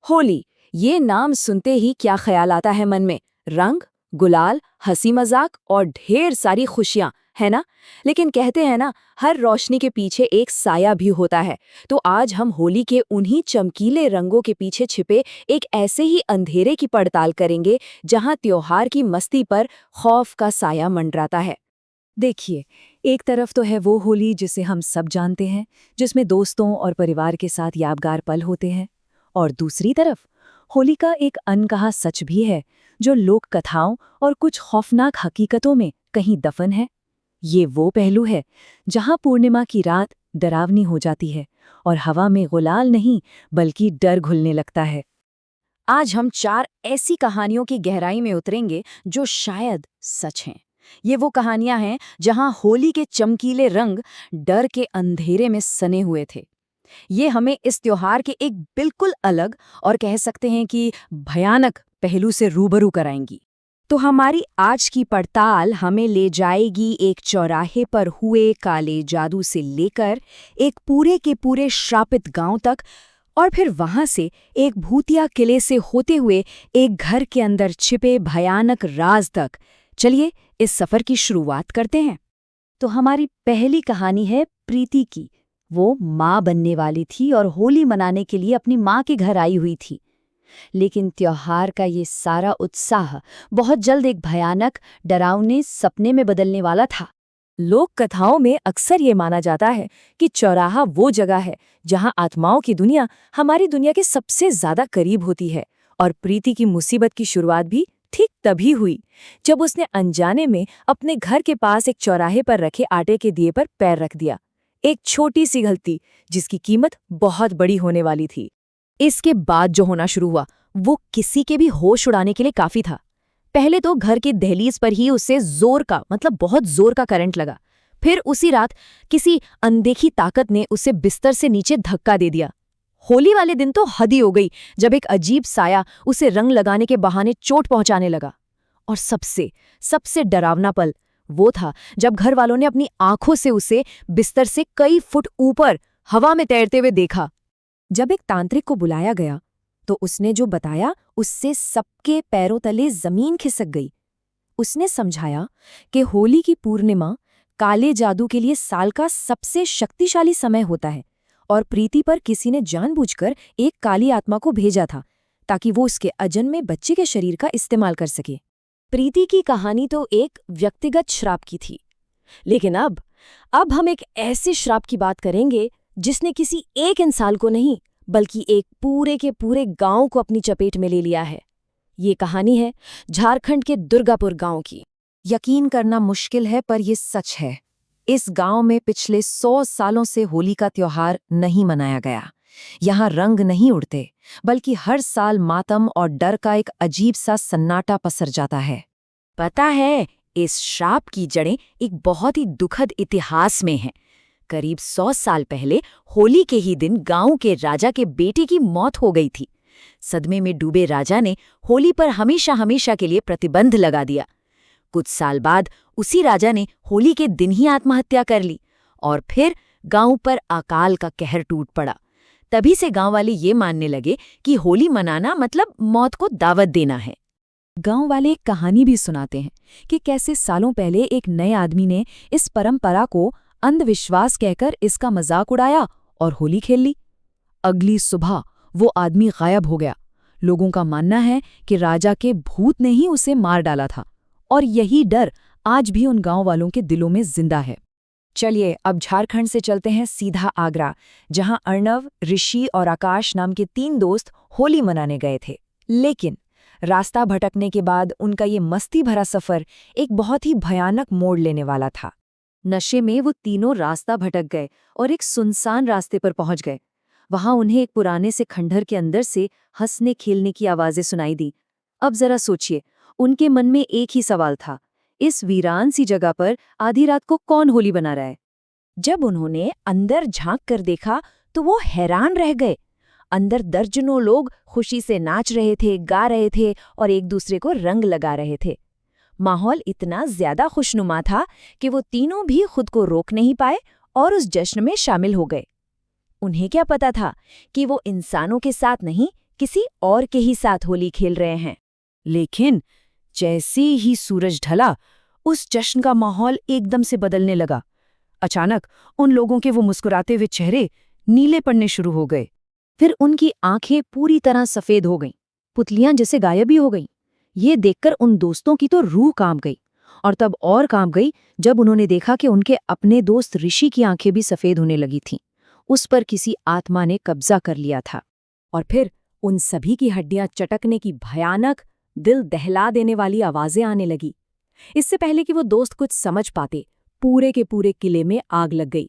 होली, ये नाम सुनते ही क्या ख्याल आता है मन में? रंग, गुलाल, हंसी मजाक और ढेर सारी खुशियां, है ना? लेकिन कहते हैं ना, हर रोशनी के पीछे एक साया भी होता है। तो आज हम होली के उन्हीं चमकीले रंगों के पीछे छिपे एक ऐसे ही अंधेरे की पड़ताल करेंगे जहां त्योहार की मस्ती पर खौफ का साया मंडराता है। देखिए, एक तरफ तो है वो होली जिसे हम सब जानते हैं, जिसमें दोस्तों और परिवार के साथ यादगार पल होते हैं। और दूसरी तरफ होली का एक अनकहा सच भी है, जो लोक कथाओं और कुछ खौफनाक हकीकतों में कहीं दफन है। ये वो पहलू है जहां पूर्णिमा की रात डरावनी हो जाती है और हवा में गुलाल नहीं बल्कि डर घुलने लगता है। आज हम 4 ऐसी कहानियों की गहराई में उतरेंगे जो शायद सच हैं। ये वो कहानियां हैं जहां होली के चमकीले रंग डर के अंधेरे में सने हुए थे। ये हमें इस त्योहार के एक बिल्कुल अलग और कह सकते हैं कि भयानक पहलू से रूबरू कराएंगी। तो हमारी आज की पड़ताल हमें ले जाएगी एक चौराहे पर हुए काले जादू से लेकर एक पूरे के पूरे श्रापित गांव तक, और फिर वहां से एक भूतिया किले से होते हुए एक घर के अंदर छिपे भयानक राज तक। चलिए इस सफर की शुरुआत करते हैं। तो हमारी पहली कहानी है प्रीति की। वो माँ बनने वाली थी और होली मनाने के लिए अपनी माँ के घर आई हुई थी। लेकिन त्योहार का ये सारा उत्साह बहुत जल्द एक भयानक डरावने सपने में बदलने वाला था। लोक कथाओं में अक्सर ये माना जाता है कि चौराहा वो जगह है जहाँ आत्माओं की दुनिया हमारी दुनिया के सबसे ज्यादा करीब होती है। और प्रीति की मुसीबत की शुरुआत भी ठीक तभी हुई जब उसने अनजाने में अपने घर के पास एक चौराहे पर रखे आटे के दिए पर पैर रख दिया। एक छोटी सी गलती जिसकी कीमत बहुत बड़ी होने वाली थी। इसके बाद जो होना शुरू हुआ वो किसी के भी होश उड़ाने के लिए काफी था। पहले तो घर की दहलीज पर ही उसे जोर का बहुत जोर का करंट लगा। फिर उसी रात किसी अनदेखी ताकत ने उसे बिस्तर से नीचे धक्का दे दिया। होली वाले दिन तो हद ही हो गई जब एक अजीब साया उसे रंग लगाने के बहाने चोट पहुंचाने लगा। और सबसे डरावना पल वो था जब घर वालों ने अपनी आंखों से उसे बिस्तर से कई फुट ऊपर हवा में तैरते हुए देखा। जब एक तांत्रिक को बुलाया गया तो उसने जो बताया उससे सबके पैरों तले जमीन खिसक गई। उसने समझाया कि होली की पूर्णिमा काले जादू के लिए साल का सबसे शक्तिशाली समय होता है और प्रीति पर किसी ने जानबूझकर एक काली आत्मा को भेजा था ताकि वो उसके अजन्मे बच्चे के शरीर का इस्तेमाल कर सके। प्रीति की कहानी तो एक व्यक्तिगत श्राप की थी, लेकिन अब हम एक ऐसे श्राप की बात करेंगे जिसने किसी एक इंसान को नहीं बल्कि एक पूरे के पूरे गांव को अपनी चपेट में ले लिया है। ये कहानी है झारखंड के दुर्गापुर गांव की। यकीन करना मुश्किल है पर यह सच है। इस गांव में पिछले 100 सालों से होली का त्योहार नहीं मनाया गया। यहाँ रंग नहीं उड़ते बल्कि हर साल मातम और डर का एक अजीब सा सन्नाटा पसर जाता है। पता है, इस श्राप की जड़ें एक बहुत ही दुखद इतिहास में हैं। करीब 100 साल पहले होली के ही दिन गांव के राजा के बेटे की मौत हो गई थी। सदमे में डूबे राजा ने होली पर हमेशा के लिए प्रतिबंध लगा दिया। कुछ साल बाद उसी राजा ने होली के दिन ही आत्महत्या कर ली और फिर गांव पर अकाल का कहर टूट पड़ा। तभी से गांव वाले ये मानने लगे कि होली मनाना मतलब मौत को दावत देना है। गांव वाले एक कहानी भी सुनाते हैं कि कैसे सालों पहले एक नए आदमी ने इस परंपरा को अंधविश्वास कहकर इसका मजाक उड़ाया और होली खेल ली। अगली सुबह वो आदमी गायब हो गया। लोगों का मानना है कि राजा के भूत ने ही उसे मार डाला था और यही डर आज भी उन गांव वालों के दिलों में जिंदा है। चलिए अब झारखंड से चलते हैं सीधा आगरा, जहां अर्णव, ऋषि और आकाश नाम के 3 दोस्त होली मनाने गए थे। लेकिन रास्ता भटकने के बाद उनका ये मस्ती भरा सफर एक बहुत ही भयानक मोड़ लेने वाला था। नशे में वो तीनों रास्ता भटक गए और एक सुनसान रास्ते पर पहुंच गए। वहां उन्हें एक पुराने से खंडहर के अंदर से हंसने खेलने की आवाजें सुनाई दी। अब जरा सोचिए, उनके मन में एक ही सवाल था, इस वीरान सी जगह पर आधी रात को कौन होली बना रहा है? जब उन्होंने अंदर झांक कर देखा तो वो हैरान रह गए। अंदर दर्जनों लोग खुशी से नाच रहे थे, गा रहे थे और एक दूसरे को रंग लगा रहे थे। माहौल इतना ज्यादा खुशनुमा था कि वो तीनों भी खुद को रोक नहीं पाए और उस जश्न में शामिल हो गए। उन्हें क्या पता था कि वो इंसानों के साथ नहीं, किसी और के ही साथ होली खेल रहे हैं। लेकिन जैसे ही सूरज ढला, उस जश्न का माहौल एकदम से बदलने लगा। अचानक उन लोगों के वो मुस्कुराते हुए चेहरे नीले पड़ने शुरू हो गए। फिर उनकी आंखें पूरी तरह सफेद हो गईं, पुतलियां जैसे गायब ही हो गईं। ये देखकर उन दोस्तों की तो रूह कांप गई, और तब और कांप गई जब उन्होंने देखा कि उनके अपने दोस्त ऋषि की आंखें भी सफेद होने लगी थीं। उस पर किसी आत्मा ने कब्जा कर लिया था। और फिर उन सभी की हड्डियां चटकने की भयानक, दिल दहला देने वाली आवाजें आने लगी। इससे पहले कि वो दोस्त कुछ समझ पाते, पूरे के पूरे किले में आग लग गई।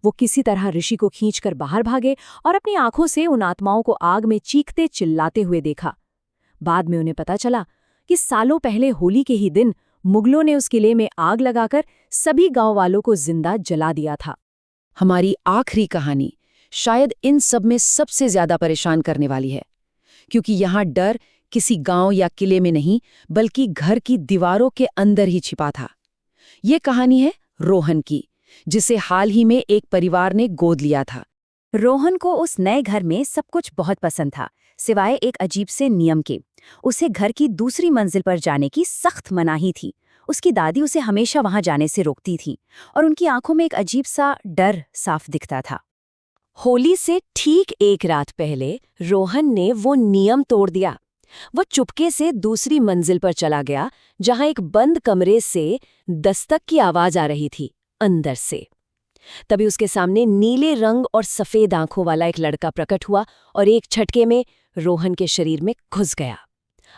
वो किसी तरह ऋषि को खींचकर बाहर भागे और अपनी आंखों से उन आत्माओं को आग में चीखते चिल्लाते हुए देखा। बाद में उन्हें पता चला कि सालों पहले होली के ही दिन मुगलों ने उस किले में आग लगाकर सभी गांव वालों को जिंदा जला दिया था। हमारी आखिरी कहानी शायद इन सब में सबसे ज्यादा परेशान करने वाली है, क्योंकि यहाँ डर किसी गांव या किले में नहीं, बल्कि घर की दीवारों के अंदर ही छिपा था। ये कहानी है रोहन की, जिसे हाल ही में एक परिवार ने गोद लिया था। रोहन को उस नए घर में सब कुछ बहुत पसंद था, सिवाय एक अजीब से नियम के। उसे घर की दूसरी मंजिल पर जाने की सख्त मनाही थी। उसकी दादी उसे हमेशा वहां जाने से रोकती थी, और उनकी आंखों में एक अजीब सा डर साफ दिखता था। होली से ठीक एक रात पहले रोहन ने वो नियम तोड़ दिया। वो चुपके से दूसरी मंजिल पर चला गया, जहां एक बंद कमरे से दस्तक की आवाज आ रही थी अंदर से। तभी उसके सामने नीले रंग और सफेद आंखों वाला एक लड़का प्रकट हुआ और एक झटके में रोहन के शरीर में घुस गया।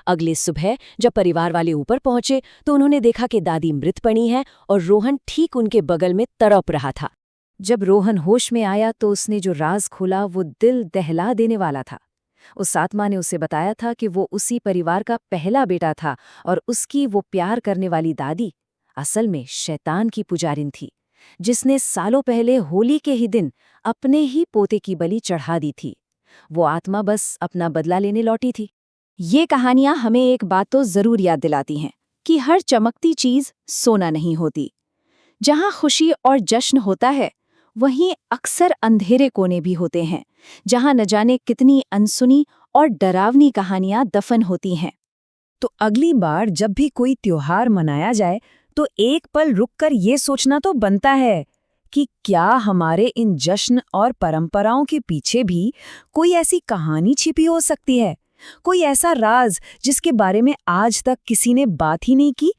अगली सुबह जब परिवार वाले ऊपर पहुंचे तो उन्होंने देखा कि दादी मृत पड़ी है और रोहन ठीक उनके बगल में तड़प रहा था। जब रोहन होश में आया तो उसने जो राज खोला वो दिल दहला देने वाला था। उस आत्मा ने उसे बताया था कि वो उसी परिवार का पहला बेटा था, और उसकी वो प्यार करने वाली दादी असल में शैतान की पुजारिन थी, जिसने सालों पहले होली के ही दिन अपने ही पोते की बलि चढ़ा दी थी। वो आत्मा बस अपना बदला लेने लौटी थी। ये कहानियां हमें एक बात तो जरूर याद दिलाती हैं कि हर चमकती चीज सोना नहीं होती। जहां खुशी और जश्न होता है, वहीं अक्सर अंधेरे कोने भी होते हैं, जहां न जाने कितनी अनसुनी और डरावनी कहानियां दफन होती हैं। तो अगली बार जब भी कोई त्योहार मनाया जाए, तो एक पल रुककर ये सोचना तो बनता है कि क्या हमारे इन जश्न और परंपराओं के पीछे भी कोई ऐसी कहानी छिपी हो सकती है, कोई ऐसा राज जिसके बारे में आज तक किसी ने बात ही नहीं की।